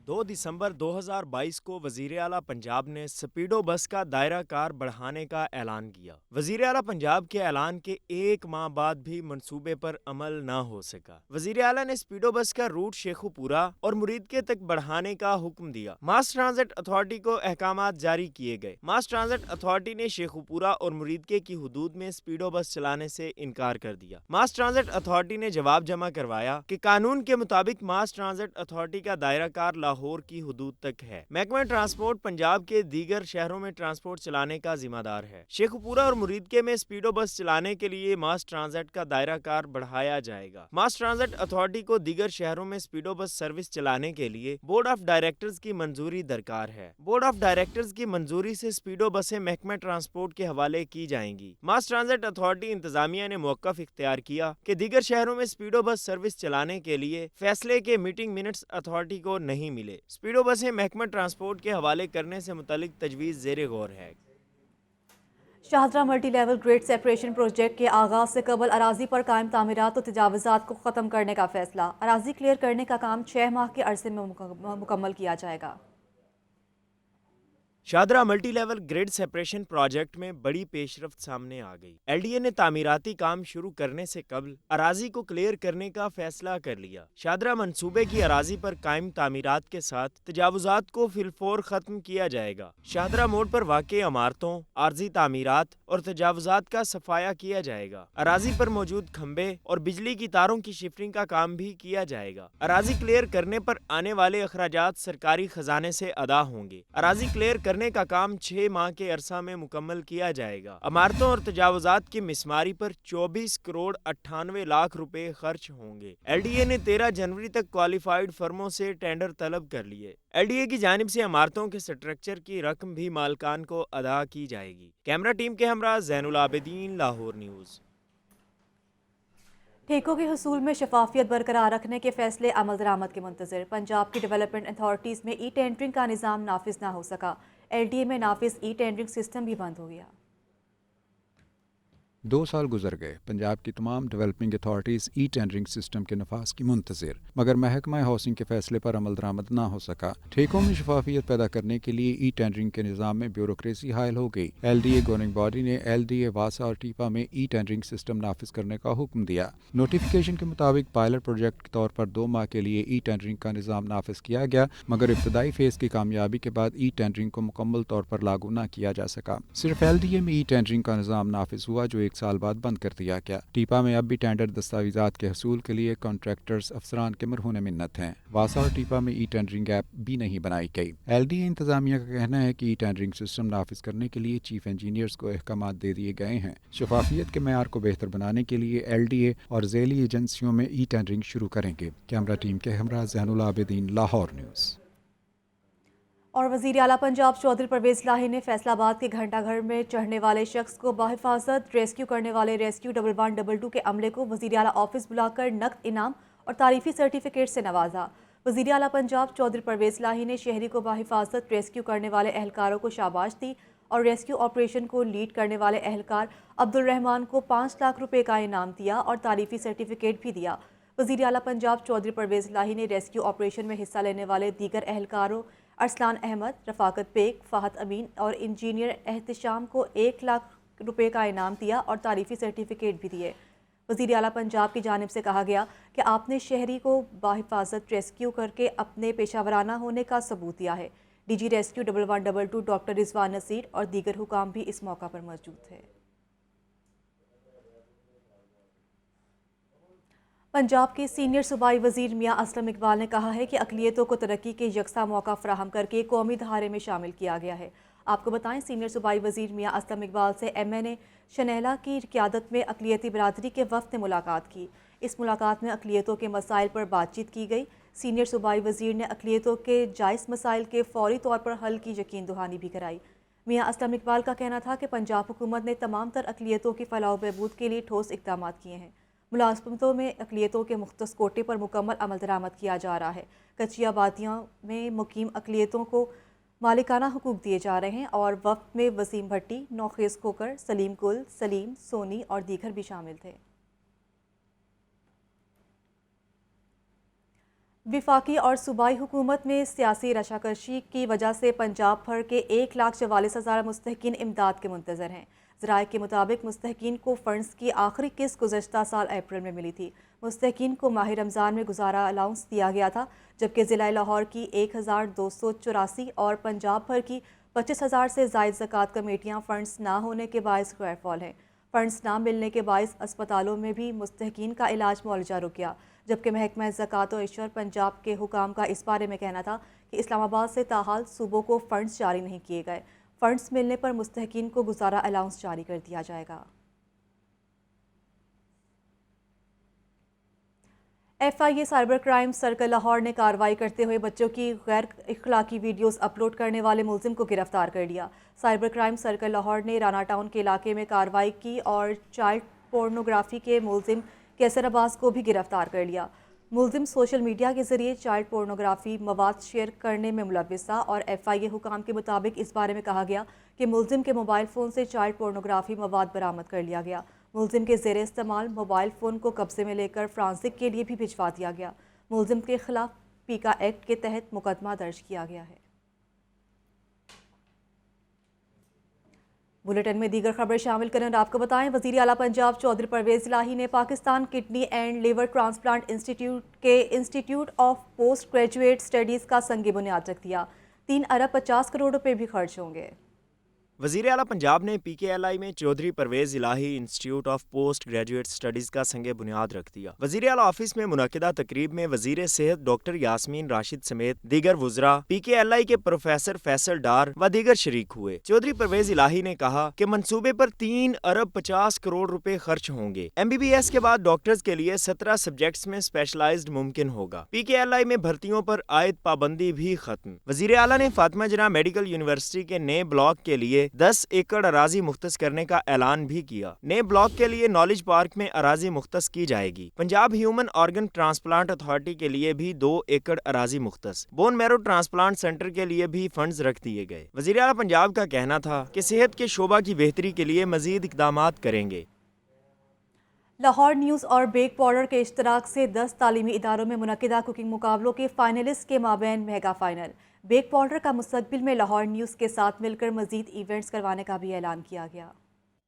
2 दिसंबर 2022 को वज़ीर आला पंजाब ने स्पीडो बस का दायरा कार बढ़ाने का ऐलान किया। वज़ीर आला पंजाब के ऐलान के एक माह बाद भी मंसूबे पर अमल न हो सका। वज़ीर आला ने स्पीडो बस का रूट शेखुपुरा और मुरीदके तक बढ़ाने का हुक्म दिया। मास ट्रांजिट अथॉरिटी को अहकामात जारी किए गए। मास ट्रांजिट अथॉरिटी ने शेखुपुरा और मुरीदके की हुदूद में स्पीडो बस चलाने से इनकार कर दिया। मास ट्रांजिट अथॉरिटी ने जवाब जमा करवाया कि कानून के मुताबिक मास ट्रांजिट अथॉरिटी का दायरा कार लाहौर की हुदूद तक है। महकमा ट्रांसपोर्ट पंजाब के दीगर शहरों में ट्रांसपोर्ट चलाने का जिम्मेदार है। शेखुपुरा और मुरीदके में स्पीडो बस चलाने के लिए मास ट्रांजिट का दायरा कार बढ़ाया जाएगा। मास ट्रांजिट अथॉरिटी को दीगर शहरों में स्पीडो बस सर्विस चलाने के लिए बोर्ड ऑफ डायरेक्टर्स की मंजूरी दरकार है। बोर्ड ऑफ डायरेक्टर्स की मंजूरी से स्पीडो बसें महकमा ट्रांसपोर्ट के हवाले की जाएंगी। मास ट्रांजिट अथॉरिटी इंतजामिया ने मौक़िफ़ इख्तियार किया कि दीगर शहरों में स्पीडो बस सर्विस चलाने के लिए फैसले के मीटिंग मिनट्स अथॉरिटी को नहीं मिले। स्पीडो बसें महकमा ट्रांसपोर्ट के हवाले करने से मुतालिक तजवीज़ ज़ेरे गौर है। Shahdara multi level grade separation project के आगाज से कबल अराजी पर कायम तामीरात और तजावुज़ात को ख़त्म करने का फैसला। अराजी क्लियर करने का काम 6 माह के अरसे में मुकम्मल किया जाएगा। Shahdara multi level grid separation project में बड़ी पेशरफ्त सामने आ गई। एलडीए ने तामीराती काम शुरू करने से कबल अराजी को क्लियर करने का फैसला कर लिया। शाहदरा मंसूबे की अराजी पर कायम तामीरात के साथ तजावुज़ात को फिलफौर खत्म किया जाएगा। शाहदरा मोड़ पर वाक़ई इमारतों, आर्जी तामीरात और तजावुज़ात का सफाया किया जाएगा। अराजी पर मौजूद खंबे और बिजली की तारों की शिफ्टिंग का काम भी किया जाएगा। अराजी क्लियर करने पर आने वाले अखराजात सरकारी खजाने से अदा होंगे। अराजी क्लियर करने का काम 6 माह के अरसा में मुकम्मल किया जाएगा। इमारतों और तजावुज़ात की मिसमारी पर 24 करोड़ 98 लाख रुपए खर्च होंगे। एलडीए ने 13 जनवरी तक क्वालिफाइड फर्मों से टेंडर तलब कर लिए। एलडीए की जानिब से इमारतों के स्ट्रक्चर की रकम भी मालकान को अदा की जाएगी। कैमरा टीम के हमरा ज़ैनुल आबिदीन, लाहौर न्यूज़। ठेकों के हसूल में शफाफियत बरकरार रखने के फैसले अमल दरामद के मुंतज़िर। पंजाब की डेवलपमेंट अथॉरिटीज़ में ई टेंडरिंग का निज़ाम नाफिज ना हो सका। एलडीए में नाफिज ई टेंडरिंग सिस्टम भी बंद हो गया। 2 साल गुजर गए। पंजाब की तमाम developing authorities e tendering system के नफाज की मुंतज़िर, मगर महकमा हाउसिंग के फैसले पर अमल दरामद ना हो सका। ठेकों में शफाफियत पैदा करने के लिए ई टेंडरिंग के निज़ाम में ब्यूरोक्रेसी हायल हो गई। एलडीए गवर्निंग बॉडी ने एलडीए वासा और टीपा में ई टेंडरिंग सिस्टम नाफिज करने का हुक्म दिया। नोटिफिकेशन के मुताबिक पायलट प्रोजेक्ट के तौर पर 2 माह के लिए ई टेंडरिंग का निज़ाम नाफिज किया गया, मगर इब्तदाई फेज़ की कामयाबी के बाद ई टेंडरिंग को मुकम्मल तौर पर लागू न किया जा सका। सिर्फ एलडीए में ई टेंडरिंग का निज़ाम नाफिज हुआ, जो 1 साल बाद बंद कर दिया गया। टीपा में अब भी टेंडर दस्तावेजात के हसूल के लिए कॉन्ट्रैक्टर्स अफसरान के मरहून मिन्नत हैं। वासा और टीपा में ई टेंडरिंग ऐप भी नहीं बनाई गई। एलडीए इंतजामिया का कहना है कि ई टेंडरिंग सिस्टम नाफिज करने के लिए चीफ इंजीनियर्स को अहकामात दे दिए गए हैं। शफाफियत के मेयार को बेहतर बनाने के लिए एलडीए और ज़ैली एजेंसियों में ई टेंडरिंग शुरू करेंगे। कैमरा टीम के हमरा ज़ैनुल आबिदीन, लाहौर न्यूज़। और वज़ीर आला पंजाब चौधरी परवेज़ इलाही ने फैसलाबाद के घंटाघर में चढ़ने वाले शख्स को बाहिफाजत रेस्क्यू करने वाले रेस्क्यू 1122 के अमले को वज़ीर आला ऑफिस बुलाकर नकद इनाम और तारीफ़ी सर्टिफिकेट से नवाजा। वज़ीर आला पंजाब चौधरी परवेज़ इलाही ने शहरी को बाहिफाजत रेस्क्यू करने वाले एहलकारों को शाबाश दी اور ریسکیو آپریشن کو لیڈ کرنے والے اہلکار عبدالرحمان کو 5 لاکھ روپے کا انعام دیا اور تعریفی سرٹیفکیٹ بھی دیا۔ وزیر اعلیٰ پنجاب چودھری پرویز الہی نے ریسکیو آپریشن میں حصہ لینے والے دیگر اہلکاروں ارسلان احمد، رفاقت بیگ، فہد امین اور انجینئر احتشام کو 1 لاکھ روپے کا انعام دیا اور تعریفی سرٹیفکیٹ بھی دیے۔ وزیر اعلیٰ پنجاب کی جانب سے کہا گیا کہ آپ نے شہری کو باحفاظت ریسکیو کر کے اپنے پیشہ ورانہ ہونے کا ثبوت دیا ہے۔ ڈی جی ریسکیو 1122 ڈاکٹر رضوان نصیر اور دیگر حکام بھی اس موقع پر موجود تھے۔ پنجاب کے سینئر صوبائی وزیر میاں اسلم اقبال نے کہا ہے کہ اقلیتوں کو ترقی کے یکساں موقع فراہم کر کے قومی دھارے میں شامل کیا گیا ہے۔ آپ کو بتائیں، سینئر صوبائی وزیر میاں اسلم اقبال سے ایم این اے شنیلا کی قیادت میں اقلیتی برادری کے وفد نے ملاقات کی۔ اس ملاقات میں اقلیتوں کے مسائل پر بات چیت کی گئی۔ سینئر صوبائی وزیر نے اقلیتوں کے جائز مسائل کے فوری طور پر حل کی یقین دہانی بھی کرائی۔ میاں اسلم اقبال کا کہنا تھا کہ پنجاب حکومت نے تمام تر اقلیتوں کی فلاح و بہبود کے لیے ٹھوس اقدامات کیے ہیں۔ ملازمتوں میں اقلیتوں کے مختص کوٹے پر مکمل عمل درآمد کیا جا رہا ہے۔ کچی آبادیوں میں مقیم اقلیتوں کو مالکانہ حقوق دیے جا رہے ہیں اور وفد میں وسیم بھٹی، نوخیز کھوکر، سلیم گل، سلیم، سونی اور دیگر بھی شامل تھے۔ وفاقی اور صوبائی حکومت میں سیاسی رشاکشی کی وجہ سے پنجاب بھر کے 1,44,000 مستحقین امداد کے منتظر ہیں۔ ذرائع کے مطابق مستحقین کو فنڈز کی آخری قسط گزشتہ سال اپریل میں ملی تھی۔ مستحقین کو ماہ رمضان میں گزارا الاؤنس دیا گیا تھا، جبکہ ضلع لاہور کی 1,284 اور پنجاب بھر کی 25,000 سے زائد زکوٰۃ کمیٹیاں فنڈز نہ ہونے کے باعث غیر فعال ہیں۔ فنڈز نہ ملنے کے باعث اسپتالوں میں بھی مستحقین کا علاج معالجہ رک گیا، جبکہ محکمہ زکوٰۃ و عشر پنجاب کے حکام کا اس بارے میں کہنا تھا کہ اسلام آباد سے تاحال صوبوں کو فنڈز جاری نہیں کیے گئے۔ فنڈز ملنے پر مستحقین کو گزارا الاؤنس جاری کر دیا جائے گا۔ F I A cyber crime circle Lahore نے کارروائی کرتے ہوئے بچوں کی غیر اخلاقی ویڈیوز اپلوڈ کرنے والے ملزم کو گرفتار کر لیا۔ سائبر کرائم سرکل لاہور نے رانا ٹاؤن کے علاقے میں کارروائی کی اور چائلڈ پورنوگرافی کے ملزم کیسر عباس کو بھی گرفتار کر لیا۔ ملزم سوشل میڈیا کے ذریعے چائلڈ پورنوگرافی مواد شیئر کرنے میں ملوث تھا اور ایف آئی اے حکام کے مطابق اس بارے میں کہا گیا کہ ملزم کے موبائل فون سے چائلڈ پورنوگرافی مواد برآمد کر لیا گیا۔ ملزم کے زیر استعمال موبائل فون کو قبضے میں لے کر فرانسک کے لیے بھی بھجوا دیا گیا۔ ملزم کے خلاف پیکا ایکٹ کے تحت مقدمہ درج کیا گیا ہے۔ بلیٹن میں دیگر خبریں شامل کریں اور آپ کو بتائیں، وزیر اعلیٰ پنجاب چودھری پرویز الہی نے Pakistan kidney and liver transplant institute کے institute of post graduate studies کا سنگ بنیاد رکھ دیا۔ 3 ارب 50 کروڑ روپے بھی خرچ ہوں گے۔ وزیر اعلیٰ پنجاب نے پی کے ایل آئی میں چودھری پرویز الہی institute of post graduate studies کا سنگ بنیاد رکھ دیا۔ وزیر اعلیٰ آفس میں منعقدہ تقریب میں وزیر صحت ڈاکٹر یاسمین راشد سمیت دیگر وزراء، پی کے ایل آئی کے پروفیسر فیصل ڈار و دیگر شریک ہوئے۔ چودھری پرویز الہی نے کہا کہ منصوبے پر 3 ارب 50 کروڑ روپے خرچ ہوں گے۔ ایم بی بی ایس کے بعد ڈاکٹرز کے لیے 17 سبجیکٹس میں اسپیشلائزڈ ممکن ہوگا۔ پی کے ایل آئی میں بھرتیوں پر عائد پابندی بھی ختم۔ وزیر اعلیٰ نے فاطمہ جناح میڈیکل یونیورسٹی کے نئے بلاک کے لیے 10 ایکڑ اراضی مختص کرنے کا اعلان بھی کیا۔ نئے بلاک کے لیے نالج پارک میں اراضی مختص کی جائے گی۔ Punjab human organ transplant authority کے لیے بھی 2 ایکڑ اراضی مختص۔ بون میرو ٹرانسپلانٹ سینٹر کے لیے بھی فنڈز رکھ دیے گئے۔ وزیر اعلیٰ پنجاب کا کہنا تھا کہ صحت کے شعبہ کی بہتری کے لیے مزید اقدامات کریں گے۔ لاہور نیوز اور بیک پاؤڈر کے اشتراک سے 10 تعلیمی اداروں میں منعقدہ کوکنگ مقابلوں کے فائنلسٹ کے مابین میگا فائنل۔ بیک پاؤڈر کا مستقبل میں لاہور نیوز کے ساتھ مل کر مزید ایونٹس کروانے کا بھی اعلان کیا گیا۔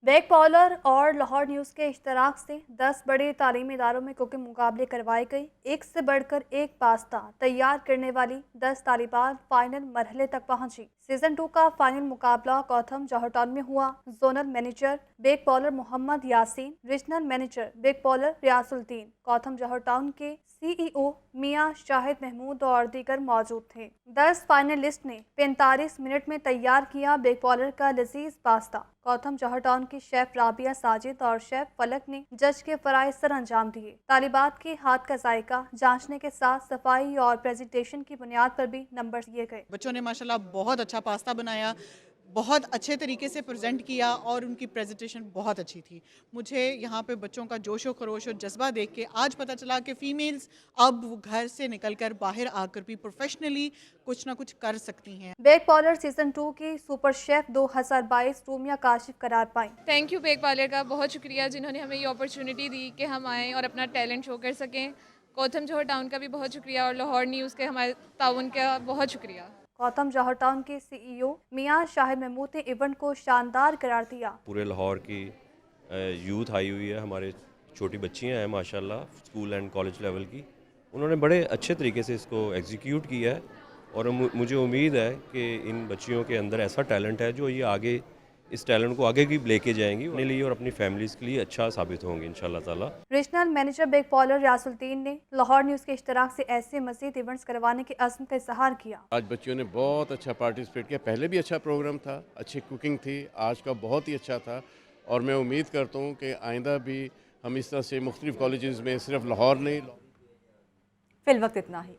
بیک پاؤڈر اور لاہور نیوز کے اشتراک سے 10 بڑے تعلیمی اداروں میں کوکنگ مقابلے کروائے گئے۔ ایک سے بڑھ کر ایک پاستہ تیار کرنے والی 10 طالبات فائنل مرحلے تک پہنچی۔ سیزن 2 کا فائنل مقابلہ کوتھم جوہر ٹاؤن میں ہوا۔ Zonal manager bake powder Muhammad Yasin, regional manager bake powder Riaz Uddin, کوتھم جوہر ٹاؤن کے سی ای او میاں شاہد محمود اور دیگر موجود تھے۔ 10 فائنلسٹ نے 45 منٹ میں تیار کیا بیک پاؤڈر کا لذیذ پاستہ۔ کوتھم جوہر ٹاؤن کی شیف رابعہ ساجد اور شیف فلک نے جج کے فرائض سر انجام دیے۔ طالبات کے ہاتھ کا ذائقہ جانچنے کے ساتھ صفائی اور پریزنٹیشن کی بنیاد پر بھی نمبر دیے گئے۔ بچوں نے ماشاءاللہ بہت اچھا پاستہ بنایا، بہت اچھے طریقے سے پریزنٹ کیا اور ان کی پریزنٹیشن بہت اچھی تھی. مجھے یہاں پہ بچوں کا جوش و خروش اور جذبہ دیکھ کے آج پتہ چلا کہ فیمیلز اب وہ گھر سے نکل کر باہر آ کر بھی پروفیشنلی کچھ نہ کچھ کر سکتی ہیں. بیک پارلر سیزن 2 کی سپر شیف 2022 رومیہ کاشف قرار پائیں. تھینک یو بیک پارلر کا، بہت شکریہ جنہوں نے ہمیں یہ اپرچونٹی دی کہ ہم آئیں اور اپنا ٹیلنٹ شو کر سکیں. گوتم جوہر ٹاؤن کا بھی بہت شکریہ اور لاہور نیوز کے ہمارے تعاون کا بہت شکریہ. گوتم جوہر ٹاؤن کے CEO میاں شاہد محمود نے ایونٹ کو شاندار قرار دیا. پورے لاہور کی یوتھ آئی ہوئی ہے، ہمارے چھوٹی بچیاں ہیں ماشاءاللہ اسکول اینڈ کالج لیول کی. انہوں نے بڑے اچھے طریقے سے اس کو ایگزیکیوٹ کیا ہے اور مجھے امید ہے کہ ان بچیوں کے اندر ایسا ٹیلنٹ ہے جو یہ آگے اس ٹیلنٹ کو آگے بھی لے کے جائیں گی، اپنے لیے اور اپنی فیملیز کے لیے اچھا ثابت ہوں گے انشاءاللہ تعالیٰ. ریجنل مینیجر بیک پارلر ریاض الدین نے لاہور نیوز کے اشتراک سے ایسے مزید ایونٹس کروانے کے عزم کا اظہار کیا. آج بچیوں نے بہت اچھا پارٹیسپیٹ کیا، پہلے بھی اچھا پروگرام تھا، اچھی کوکنگ تھی، آج کا بہت ہی اچھا تھا اور میں امید کرتا ہوں کہ آئندہ بھی ہم اس طرح سے مختلف کالجز میں صرف لاہور نہیں. فی الوقت اتنا ہی.